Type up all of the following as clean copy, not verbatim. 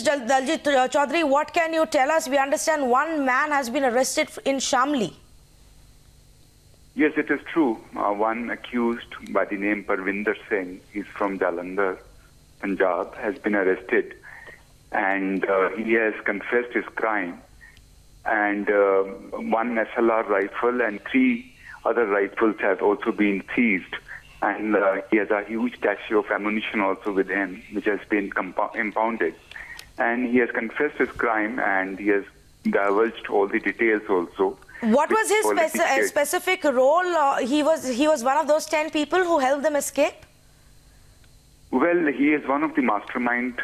Daljit Chaudhary, what can you tell us? We understand one man has been arrested in Shamli. Yes, it is true. One accused by the name Parvinder Singh, he's from Jalandhar, Punjab, has been arrested, and he has confessed his crime. And one SLR rifle and 3 other rifles have also been seized. And he has a huge cache of ammunition also with him, which has been impounded. And he has confessed his crime, and he has divulged all the details also. What was his specific role? He was one of those 10 people who helped them escape? Well, he is one of the mastermind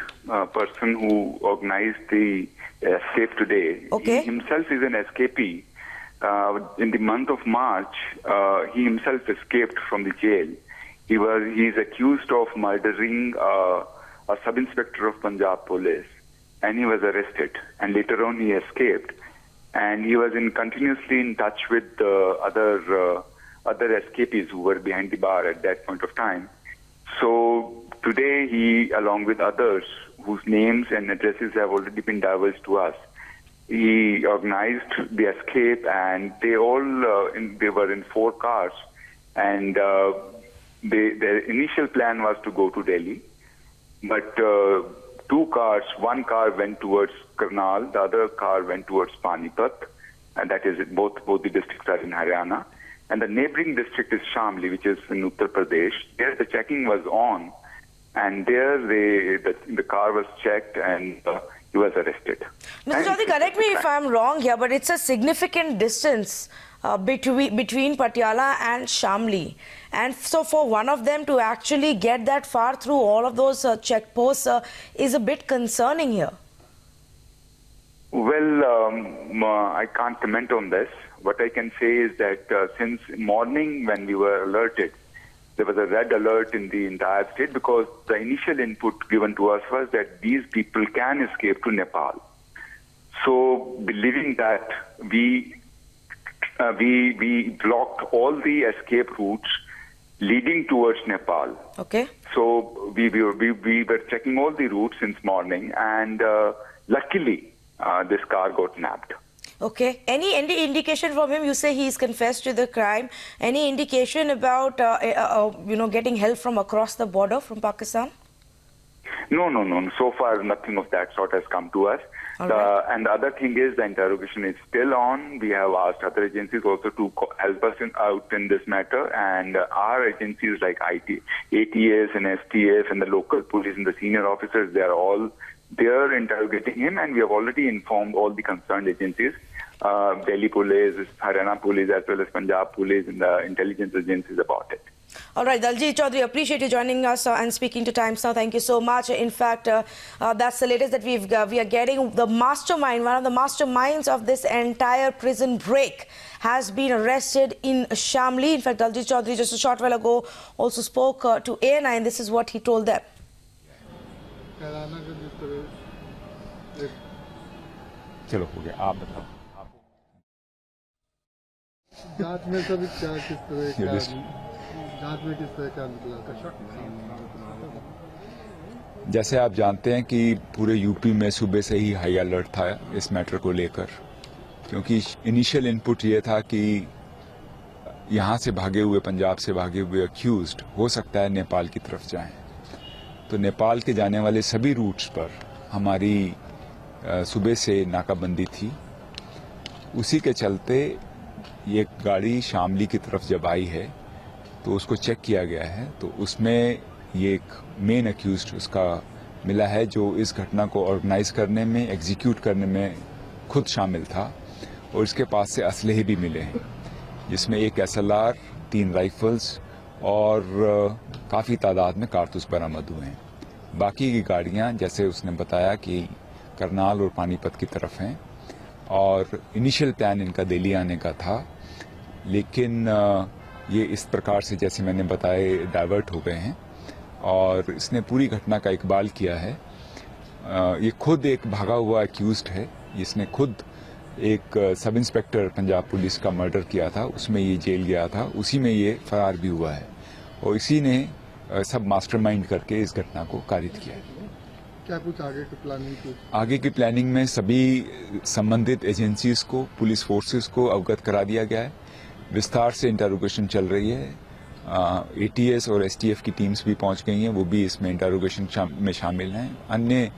person who organized the escape today. Okay. He himself is an escapee. In the month of March, he himself escaped from the jail. He is accused of murdering a sub-inspector of Punjab police, and he was arrested. And later on, he escaped, and he was continuously in touch with other escapees who were behind the bar at that point of time. So today, he, along with others whose names and addresses have already been divulged to us, he organized the escape, and they were in 4 cars, and their initial plan was to go to Delhi, but 2 cars, one car went towards Karnal, the other car went towards Panipat, and that is both the districts are in Haryana, and the neighboring district is Shamli, which is in Uttar Pradesh. There the checking was on, and there the car was checked, and he was arrested. Mr. Chaudhary, correct me if I'm wrong here, but it's a significant distance between Patiala and Shamli. And so for one of them to actually get that far through all of those checkposts is a bit concerning here. Well, I can't comment on this. What I can say is that since morning when we were alerted, there was a red alert in the entire state, because the initial input given to us was that these people can escape to Nepal. So believing that, we blocked all the escape routes leading towards Nepal. Okay. So we were checking all the routes since morning, and luckily this car got nabbed. Okay. Any indication from him? You say he's confessed to the crime. Any indication about getting help from across the border from Pakistan? No. So far, nothing of that sort has come to us. And the other thing is, the interrogation is still on. We have asked other agencies also to help us out in this matter, and our agencies like ATS and STF and the local police and the senior officers, they are all there interrogating him, and we have already informed all the concerned agencies, Delhi police, Haryana police, as well as Punjab police and the intelligence agencies about it. All right, Daljit Chaudhary, appreciate you joining us and speaking to Times Now. Thank you so much. In fact, that's the latest that we are getting. The mastermind, one of the masterminds of this entire prison break, has been arrested in Shamli. In fact, Daljit Chaudhary just a short while ago also spoke to ANI, and this is what he told them. चलो हो गया, आप बताओ। जांच में सभी क्या किस तरह का जांच में किस तरह का निकला? जैसे आप जानते हैं कि पूरे यूपी में सुबह से ही हाई अलर्ट था इस मैटर को लेकर, क्योंकि इनिशियल इनपुट ये था कि यहाँ से भागे हुए, पंजाब से भागे हुए अक्यूज्ड हो सकता है नेपाल की तरफ जाएं। तो नेपाल के जाने वाले सभी रूट्स पर हमारी सुबह से नाकाबंदी थी। उसी के चलते ये गाड़ी शामली की तरफ जब आई है तो उसको चेक किया गया है, तो उसमें ये एक मेन अक्यूज्ड उसका मिला है, जो इस घटना को ऑर्गेनाइज करने में, एग्जीक्यूट करने में खुद शामिल था, और इसके पास से असलहे भी मिले हैं, जिसमें एक SLR, 3 राइफल्स और काफ़ी तादाद में कारतूस बरामद हुए हैं। बाकी की गाड़ियां, जैसे उसने बताया कि करनाल और पानीपत की तरफ हैं, और इनिशियल प्लान इनका दिल्ली आने का था, लेकिन ये इस प्रकार से, जैसे मैंने बताया, डाइवर्ट हो गए हैं, और इसने पूरी घटना का इकबाल किया है। ये खुद एक भागा हुआ एक्यूज्ड है, जिसने खुद एक सब इंस्पेक्टर पंजाब पुलिस का मर्डर किया था, उसमें ये जेल गया था, उसी में ये फरार भी हुआ है, और इसी ने सब मास्टरमाइंड करके इस घटना को कारित किया है। क्या कुछ आगे की प्लानिंग कुछ? आगे की प्लानिंग में सभी संबंधित एजेंसीज को, पुलिस फोर्सेस को अवगत करा दिया गया है। विस्तार से इंटरोगेशन चल रही है। एटीएस और एसटीएफ की टीम्स भी पहुंच गई हैं, वो भी इसमें इंटरोगेशन में शामिल हैं। अन्य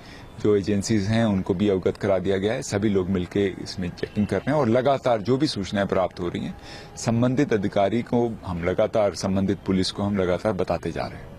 जो एजेंसीज हैं उनको भी अवगत करा दिया गया है। सभी लोग मिलकर इसमें चेकिंग कर रहे हैं और लगातार जो भी सूचनाएं प्राप्त हो रही हैं संबंधित अधिकारी को हम लगातार, संबंधित पुलिस को हम लगातार बताते जा रहे हैं।